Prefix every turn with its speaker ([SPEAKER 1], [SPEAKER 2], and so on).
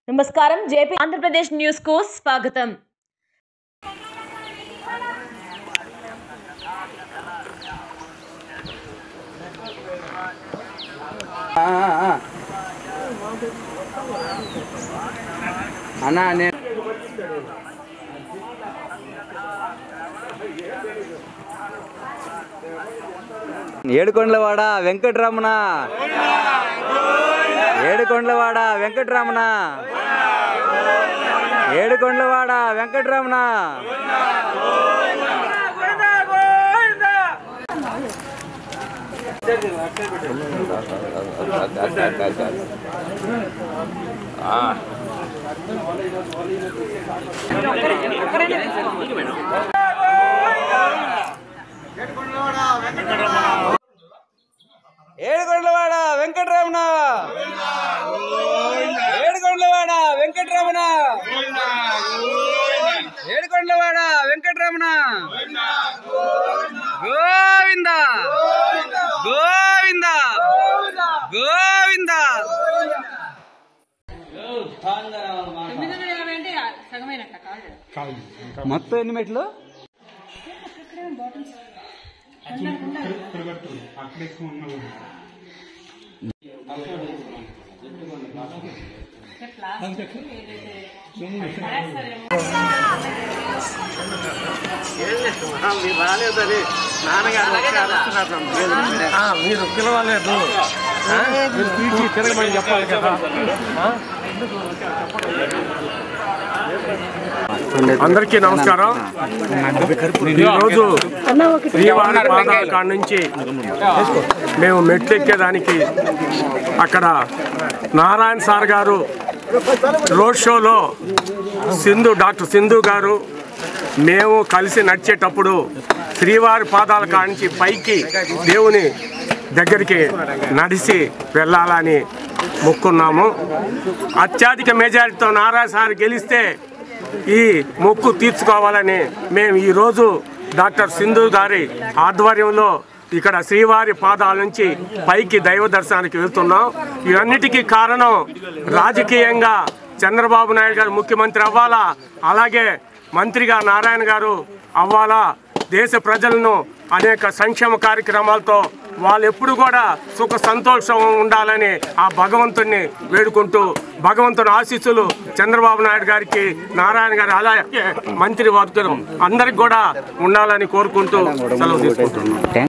[SPEAKER 1] నమస్కారం JP Andhra Pradesh news కు స్వాగతం.
[SPEAKER 2] అన్నా నేను ఏడుకొండలవాడ వెంకటరమణ, ఏడుకొండలవాడ వెంకటరమణ, ఏడుకొండలవాడ వెంకటరమణ. ఏడుకొండలవాడ వెంకటరమణ, ఏడుకొండలవాడ వెంకటరమణ, ఏడుకొండలవాడ వెంకటరమణ. గోవింద గోవింద గోవింద. మొత్తం ఎన్ని మెట్లు? మీరు రాలేదని నాన్నగారు మీరు పిలవలేదు, మీరు తీసి తిరగమని చెప్పాలి కదా.
[SPEAKER 3] అందరికీ నమస్కారం. ఈరోజు శ్రీవారి పాదాల కాడ నుంచి మేము మెట్లెక్కేదానికి అక్కడ నారాయణ సార్ గారు రోడ్ షోలో డాక్టర్ సింధు గారు మేము కలిసి నడిచేటప్పుడు శ్రీవారి పాదాల కాడ నుంచి పైకి దేవుని దగ్గరికి నడిచి వెళ్ళాలని మొక్కున్నాము. అత్యధిక మెజారిటీతో నారాయణ సార్ గెలిస్తే ఈ మొక్కు తీర్చుకోవాలని మేము ఈరోజు డాక్టర్ సింధు గారి ఆధ్వర్యంలో ఇక్కడ శ్రీవారి పాదాల నుంచి పైకి దైవ దర్శనానికి వెళ్తున్నాం. ఇవన్నిటికీ కారణం రాజకీయంగా చంద్రబాబు నాయుడు గారు ముఖ్యమంత్రి అవ్వాలా, అలాగే మంత్రిగా నారాయణ గారు అవ్వాలా, దేశ ప్రజలను అనేక సంక్షేమ కార్యక్రమాలతో వాళ్ళు ఎప్పుడు కూడా సుఖ సంతోషం ఉండాలని ఆ భగవంతుని వేడుకుంటూ భగవంతుని ఆశీస్సులు చంద్రబాబు నాయుడు గారికి, నారాయణ గారు, అలాగే మంత్రి వర్గం అందరికి కూడా ఉండాలని కోరుకుంటూ సెలవు తీసుకుంటున్నాం.